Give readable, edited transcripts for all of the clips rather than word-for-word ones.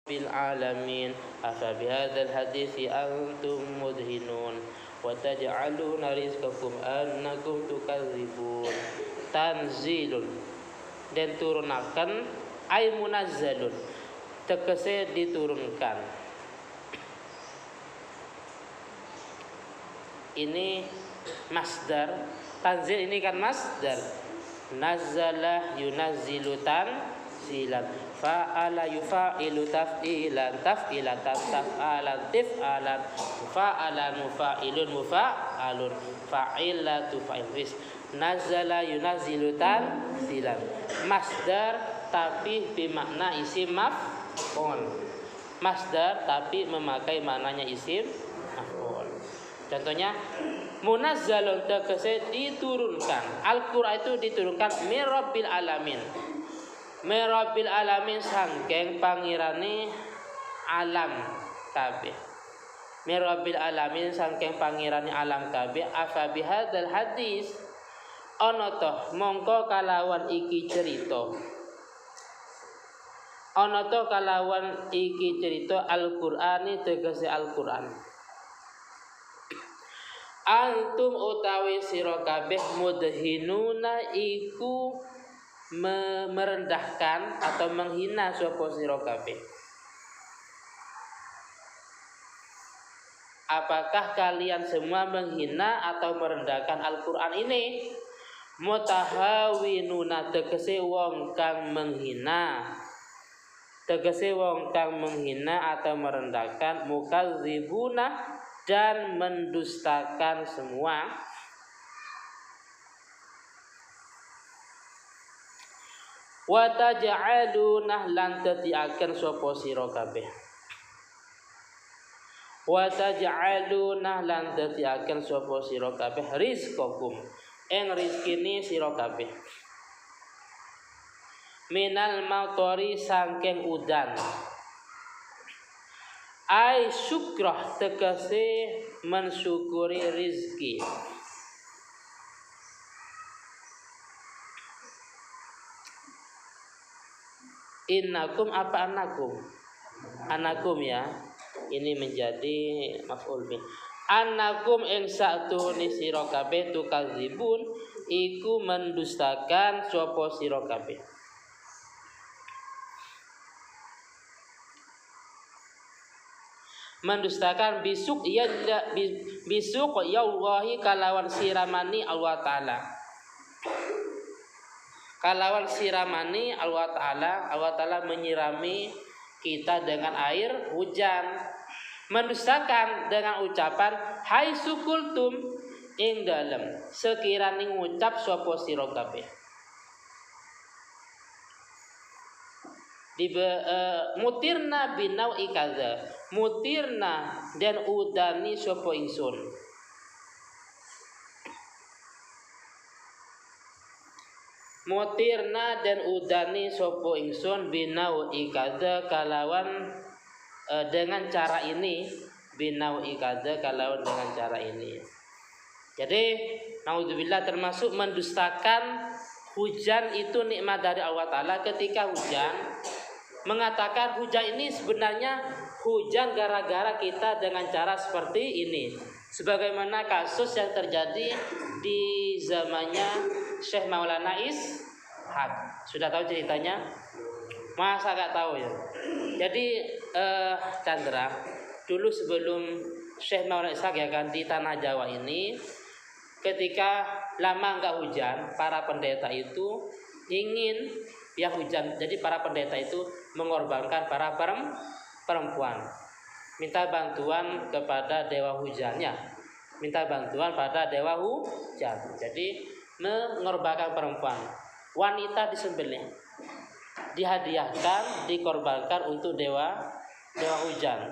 bil alamin afa bihadzal hadithi antum mudhinun wa taj'aluna rizqakum annakum tukadzibun. Tanzilun dan turunakan ay munazzalun tegese diturunkan. Ini masdar. Tanzil ini kan masdar. Nazzala yunazzilu tanzilan, fa'ala yufa'ilu taf'ilan, taf'ilan taf'alan tif'alan, fa'alan mufa'ilun mufa'alun, fa'ilatu fa'il. Nazzala yunazzilu tanzilan, masdar tapi bermakna isim maf'ul. Masdar tapi memakai maknanya isim maf'ul. Contohnya munazzalun tegese diturunkan. Al-Qur'an itu diturunkan mir rabbil alamin. Mir rabbil alamin sangking pangirane alam kabeh. Mir rabbil alamin sangking pangirane alam kabeh. Afa bihadzal hadis ana to mongko kalawan iki cerita. Ana to kalawan iki cerita Al-Qur'ani tegese Al-Qur'an. Antum utawi sira kabeh mudhinuna iku merendahkan atau menghina sapa sira kabeh. Apakah kalian semua menghina atau merendahkan Al-Qur'an ini? Mutahawinuna tegese wong kang menghina. Tegese wong kang menghina atau merendahkan, mukadzibuna dan mendustakan semua. Wa taj'aluna lan tatiaken sapa sira kabeh. Wa taj'aluna lan tatiaken sapa sira kabeh rizqakum ing rezekine sira kabeh. Minal matori saking udan. Ai syukrah tegese mensyukuri rizki. Innakum apa anakum? Anakum ya. Ini menjadi maf'ul bih. Annakum ing satune sira kabeh tukadzibun iku mendustakan sapa sira kabeh. Mendustakan bisuk ya bisuk ya Allahi kalawan siramani Allah Ta'ala. Kalawan siramani Allah Ta'ala menyirami kita dengan air hujan. Mendustakan dengan ucapan hai sukultum ing dalem sekirane ngucap sapa sira kabeh. Mutirna binau ikaza, mutirna dan udani sapa ingsun. Mutirna dan udani sapa ingsun binau ikaza kalawan dengan cara ini, binau ikaza kalawan dengan cara ini. Jadi naudzubillah termasuk mendustakan hujan itu nikmat dari Allah Ta'ala. Ketika hujan mengatakan hujan ini sebenarnya hujan gara-gara kita dengan cara seperti ini. Sebagaimana kasus yang terjadi di zamannya Syekh Maulana Ishaq. Sudah tahu ceritanya? Masa gak tahu ya? Jadi Chandra, dulu sebelum Syekh Maulana Ishaq ya kan di tanah Jawa ini, ketika lama enggak hujan, para pendeta itu ingin ya hujan. Jadi para pendeta itu mengorbankan para perempuan, minta bantuan kepada dewa hujannya, minta bantuan pada dewa hujan. Jadi mengorbankan perempuan, wanita disembelih, dihadiahkan, dikorbankan untuk dewa hujan.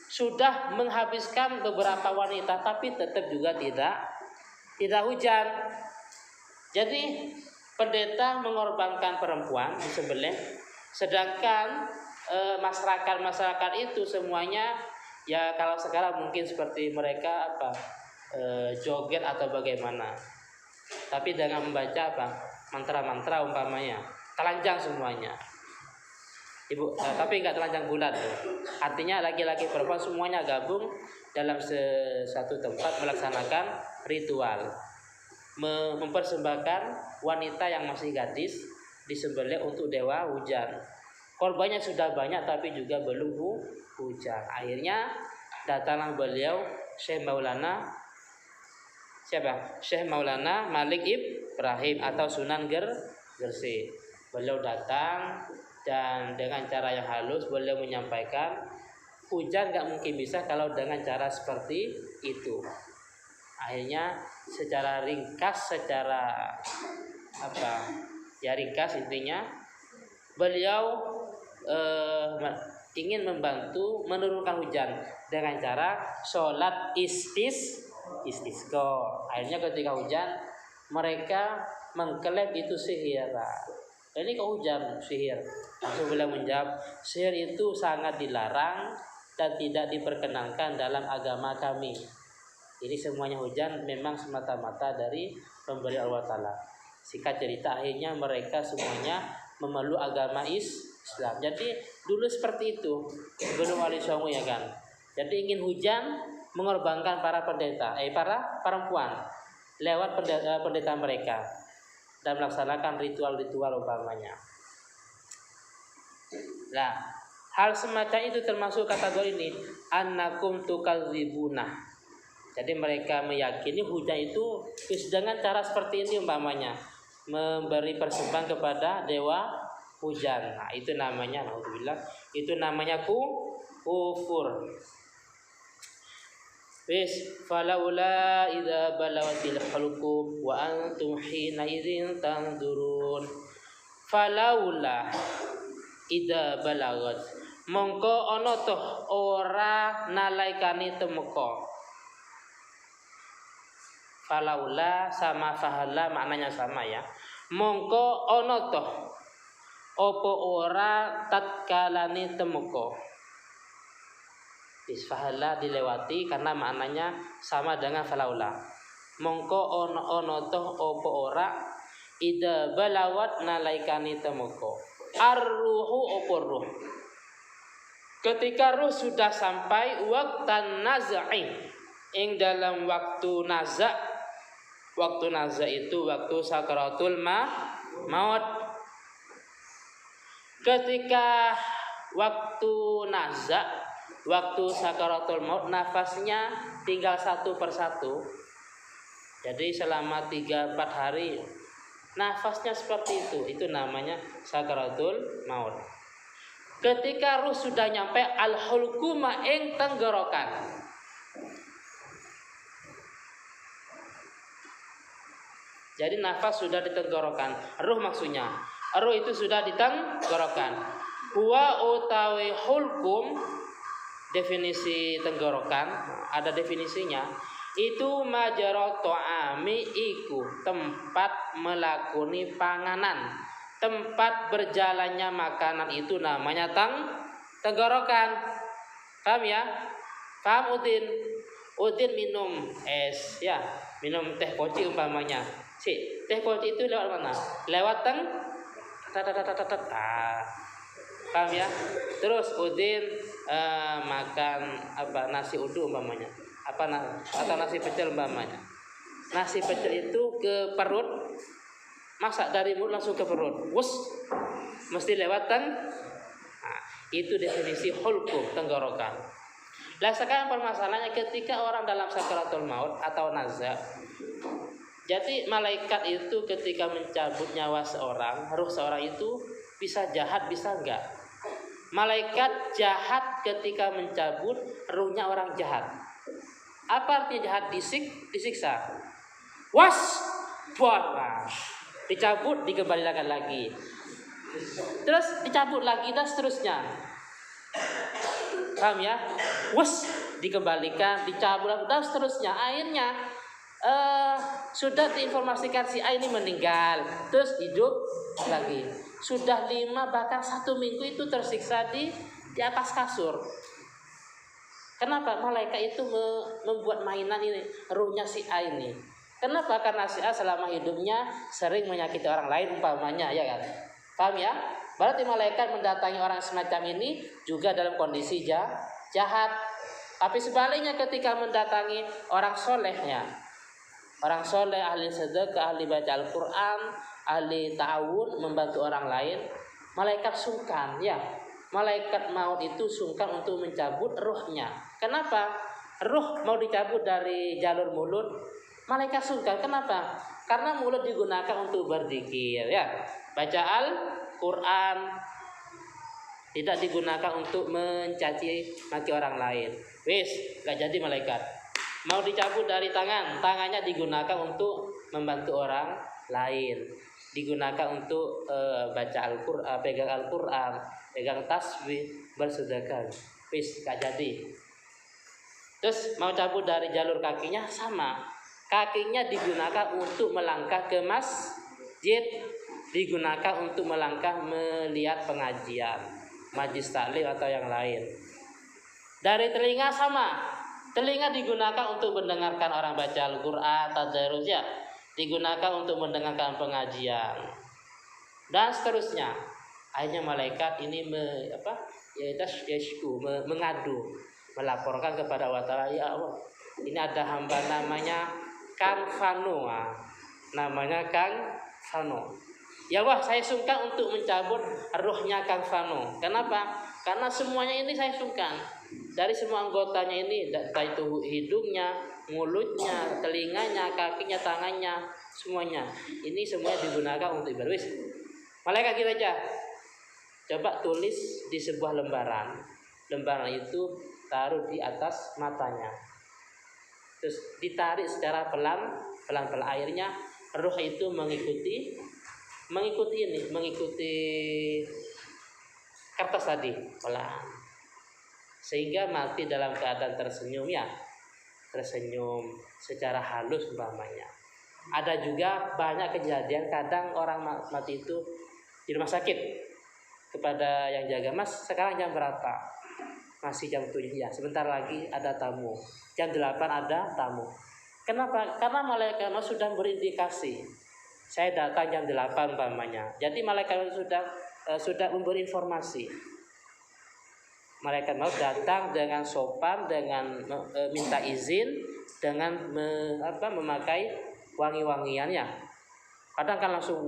Sudah menghabiskan beberapa wanita, tapi tetap juga tidak hujan. Jadi pendeta mengorbankan perempuan disembelih, sedangkan masyarakat itu semuanya ya kalau sekarang mungkin seperti mereka joget atau bagaimana, tapi dengan membaca mantra-mantra umpamanya, telanjang semuanya. tapi nggak telanjang bulat tuh. Artinya laki-laki perempuan semuanya gabung dalam satu tempat melaksanakan ritual mempersembahkan wanita yang masih gadis disembelih untuk dewa hujan. Korbannya sudah banyak tapi juga belum hujan. Akhirnya datanglah beliau Syekh Maulana Malik Ibrahim atau Sunan Gresik. Beliau datang dan dengan cara yang halus beliau menyampaikan hujan gak mungkin bisa kalau dengan cara seperti itu. Akhirnya secara ringkas, ringkas intinya beliau ingin membantu menurunkan hujan dengan cara sholat istisqa. Akhirnya ketika hujan mereka mengklaim itu sihir. Ini kok hujan sihir? Langsung beliau menjawab, sihir itu sangat dilarang dan tidak diperkenankan dalam agama kami. Jadi semuanya hujan memang semata-mata dari pemberi Allah Ta'ala. Singkat cerita akhirnya mereka semuanya memeluk agama Islam. Jadi dulu seperti itu sebelum Wali Songo ya kan. Jadi ingin hujan mengorbankan para perempuan lewat pendeta mereka dan melaksanakan ritual-ritual umpamanya. Nah, hal semacam itu termasuk kategori ini annakum tukadzibuna. Jadi mereka meyakini hujan itu dengan cara seperti ini umpamanya memberi persembahan kepada dewa hujan. Nah, itu namanya alhamdulillah, itu namanya kufur. Falaula idza balawatil hulqum wa antum hina idzin tanzurun. Falaula idza balagat mongko ana toh ora nalaikani temeka. Falaula sama fahala maknanya sama ya. Mongko ana toh apa ora tatkalane temeka. Fahala dilewati karena maknanya sama dengan falaula. Mongko ono toh apa ora ida balawat nalaikani temoko. Ar-ruhu apa ruh. Ketika ruh sudah sampai waktan nazai, ing dalam waktu naza. Waktu naza itu waktu sakaratul maut. Ketika waktu naza, waktu sakaratul maut, nafasnya tinggal satu persatu. Jadi selama 3-4 hari nafasnya seperti itu namanya sakaratul maut. Ketika ruh sudah nyampe al-hulquma ing tenggorokan. Jadi nafas sudah di tenggorokan, ruh maksudnya. Ruh itu sudah di tenggorokan. Wa utawi hulqum, definisi tenggorokan ada definisinya. Itu majaroto ami iku tempat melakoni panganan, tempat berjalannya makanan itu namanya tenggorokan. Paham ya? Paham Udin? Udin minum es ya, minum teh poci umpamanya. Teh poci itu lewat mana? Lewat paham ya? Terus Udin makan nasi uduk umpamanya. Atau nasi pecel umpamanya. Nasi pecel itu ke perut, masak dari mulut langsung ke perut. Mesti lewat itu definisi hulqum, tenggorokan. Lah sekarang permasalahannya ketika orang dalam sakaratul maut atau nazak. Jadi malaikat itu ketika mencabut nyawa seorang, ruh seorang itu bisa jahat bisa enggak. Malaikat jahat ketika mencabut ruhnya orang jahat. Apa artinya jahat? Disiksa. Dicabut, dikembalikan lagi. Terus dicabut lagi dan seterusnya. Paham ya? Dikembalikan, dicabut dan seterusnya. Akhirnya sudah diinformasikan si A ini meninggal, terus hidup lagi. Sudah 5 bahkan 1 minggu itu tersiksa di atas kasur. Kenapa? Malaikat itu membuat mainan ini, ruhnya si A ini. Kenapa? Karena si A selama hidupnya sering menyakiti orang lain umpamanya, ya kan? Paham ya? Berarti malaikat mendatangi orang semacam ini juga dalam kondisi jahat. Tapi sebaliknya ketika mendatangi orang solehnya, orang soleh, ahli sedekah, ahli baca Al-Quran, ahli ta'awun, membantu orang lain, malaikat sungkan ya. Malaikat maut itu sungkan untuk mencabut ruhnya. Kenapa? Ruh mau dicabut dari jalur mulut, malaikat sungkan. Kenapa? Karena mulut digunakan untuk berzikir ya. Baca Al-Quran, tidak digunakan untuk mencaci maki orang lain. Wis, gak jadi malaikat. Mau dicabut dari tangan, tangannya digunakan untuk membantu orang lain. Digunakan untuk baca Al-Quran, pegang Al-Quran, pegang tasbih, bersedekah. Wis, gak jadi. Terus mau cabut dari jalur kakinya sama. Kakinya digunakan untuk melangkah ke masjid, digunakan untuk melangkah melihat pengajian, majlis taklim atau yang lain. Dari telinga sama. Telinga digunakan untuk mendengarkan orang baca Al-Quran, tadarus ya, digunakan untuk mendengarkan pengajian dan seterusnya. Akhirnya malaikat ini mengadu, melaporkan kepada Allah Ta'ala, ya Allah, ini ada hamba namanya Kang Fano, namanya Kang Fano. Ya Allah, saya sungkan untuk mencabut ruhnya Kang Fano. Kenapa? Karena semuanya ini saya sungkan. Dari semua anggotanya ini, entah itu hidungnya, mulutnya, telinganya, kakinya, tangannya, semuanya. Ini semuanya digunakan untuk ibadah. Malaikat kita aja. Coba tulis di sebuah lembaran. Lembaran itu taruh di atas matanya. Terus ditarik secara pelan-pelan airnya, ruh itu mengikuti kertas tadi pelan, sehingga mati dalam keadaan tersenyum ya, tersenyum secara halus umpamanya. Ada juga banyak kejadian kadang orang mati itu di rumah sakit, kepada yang jaga, Mas sekarang jam berapa? Masih jam 7 ya, sebentar lagi ada tamu. Jam 8 ada tamu. Kenapa? Karena malaikat maut sudah berindikasi. Saya datang jam 8 umpamanya. Jadi malaikat maut sudah memberi informasi. Malaikat maut datang dengan sopan, dengan minta izin, dengan memakai wangi-wangiannya. Kadang kan langsung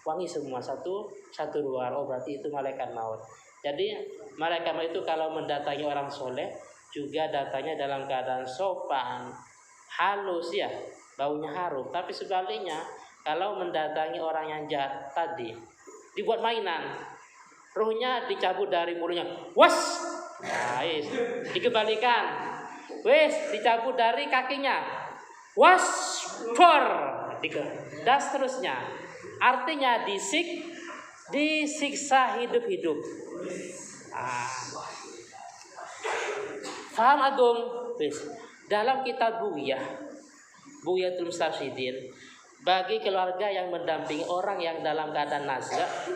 wangi semua satu ruangan. Oh, berarti itu malaikat maut. Jadi malaikat maut itu kalau mendatangi orang soleh juga datangnya dalam keadaan sopan, halus ya, baunya harum. Tapi sebaliknya kalau mendatangi orang yang jahat tadi, dibuat mainan, ruhnya dicabut dari mulutnya, was, guys, dikembalikan, wes, dicabut dari kakinya, was, dan seterusnya. Artinya disiksa hidup-hidup. Faham Agung? Dalam kitab Bughyatul Mustarsyidin, bagi keluarga yang mendampingi orang yang dalam keadaan nazak,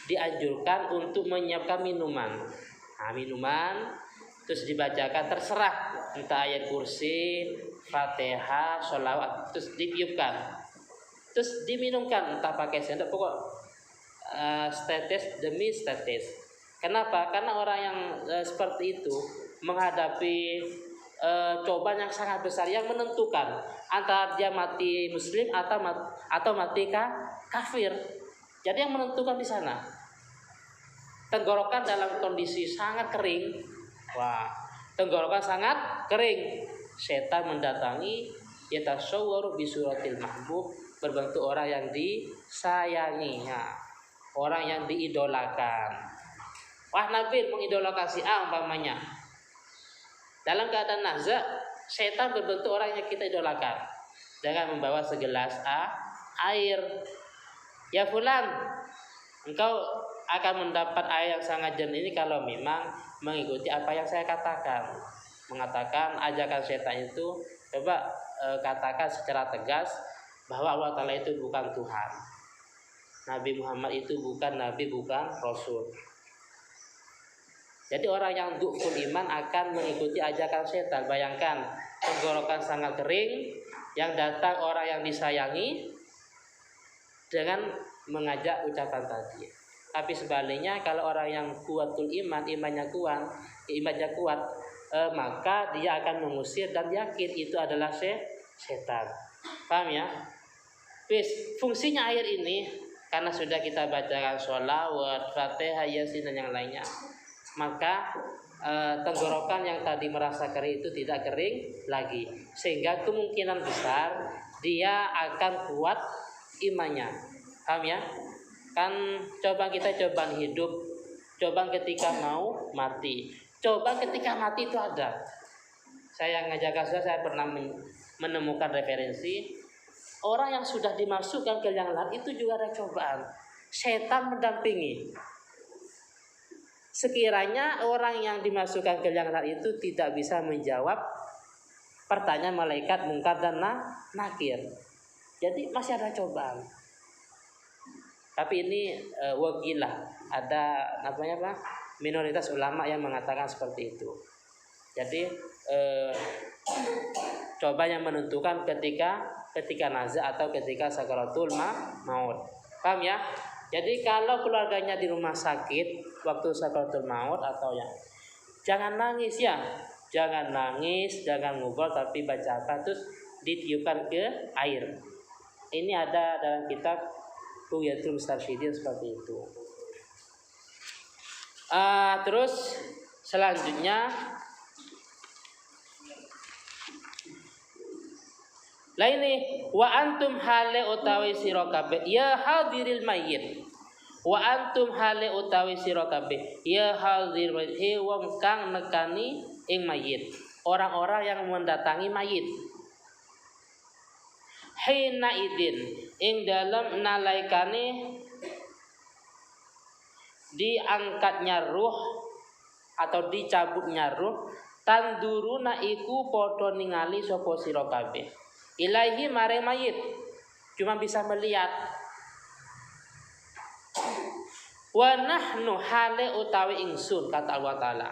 dianjurkan untuk menyiapkan minuman. Minuman terus dibacakan, terserah entah ayat kursi, Fatihah, sholawat, terus ditiupkan, terus diminumkan, entah pakai sendok, pokok setetes demi setetes. Kenapa? Karena orang yang seperti itu menghadapi cobaan yang sangat besar yang menentukan antara dia mati muslim atau mati kafir. Jadi yang menentukan di sana. Tenggorokan dalam kondisi sangat kering. Wah, tenggorokan sangat kering. Setan mendatangi, yatasawwaru bi suratil mahbub, berbentuk orang yang disayangi, orang yang diidolakan. Wah, Nabi mengidolakan si A umpamanya. Dalam keadaan nazak, setan berbentuk orang yang kita idolakan dengan membawa segelas air. Ya fulan, engkau akan mendapat air yang sangat jernih ini kalau memang mengikuti apa yang saya katakan. Mengatakan ajakan setan itu, coba katakan secara tegas bahwa Allah Ta'ala itu bukan Tuhan. Nabi Muhammad itu bukan Nabi, bukan Rasul. Jadi orang yang du'ful iman akan mengikuti ajakan setan. Bayangkan, tenggorokan sangat kering, yang datang orang yang disayangi dengan mengajak ucapan tadi. Tapi sebaliknya kalau orang yang kuatul iman, imannya kuat, maka dia akan mengusir dan yakin itu adalah setan. Paham ya? Fungsinya air ini karena sudah kita bacakan sholawat, Fatihah, Yasin dan yang lainnya, maka tenggorokan yang tadi merasa kering itu tidak kering lagi, sehingga kemungkinan besar dia akan kuat imannya. Paham ya? Kan kita coba hidup, coba ketika mau mati, coba ketika mati itu ada. Saya ngajak kasus, saya pernah menemukan referensi orang yang sudah dimasukkan ke liang lahat itu juga ada cobaan. Setan mendampingi. Sekiranya orang yang dimasukkan ke liang lahat itu tidak bisa menjawab pertanyaan malaikat mungkar dan nakir, jadi masih ada cobaan. Tapi ini wakilah, ada minoritas ulama yang mengatakan seperti itu. Jadi coba yang menentukan ketika nazar atau ketika sakaratul maut. Paham ya? Jadi kalau keluarganya di rumah sakit waktu sakaratul maut atau ya, jangan nangis ya. Jangan nangis, jangan ngobrol, tapi baca apa terus ditiupkan ke air. Ini ada dalam kitab Ruyatul Mustarsyidin seperti itu. Terus selanjutnya laini wa antum hale utawi sira kabeh ya hadiril mayyit. Wa antum hale utawi sira kabeh ya hadir wong kang nekani ing mayit, orang-orang yang mendatangi mayit. Hina idin ing dalam nalaikane diangkatnya ruh atau dicabutnya ruh, tanduruna iku padha ningali sapa sira kabeh ilaihi maring mayit, cuma bisa melihat. Wa nahnu hale utawi ingsun, kata Allah Ta'ala,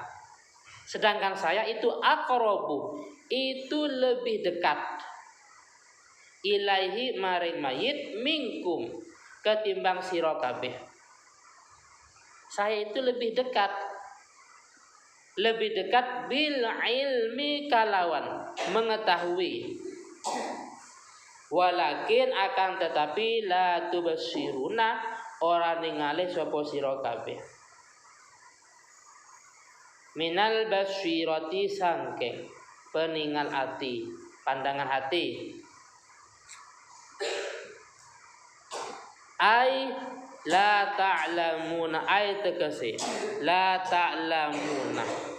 sedangkan saya itu aqrabu, itu lebih dekat, ilaihi maring mayit minkum, ketimbang sira kabeh. Saya itu lebih dekat bil ilmi kalawan mengetahui, walakin akan tetapi la tubsiruna ora ningali sapa sira kabeh. Minal basirati sangking peningal hati, pandangan hati. Ai la ta'lamuna, ai tegese la ta'lamuna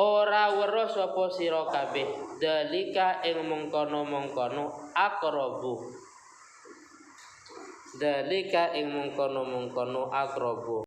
ora weruh sapa sira kabeh dalika ing mengkono-mengkono aqrabu, dalika ing mengkono-mengkono aqrabu.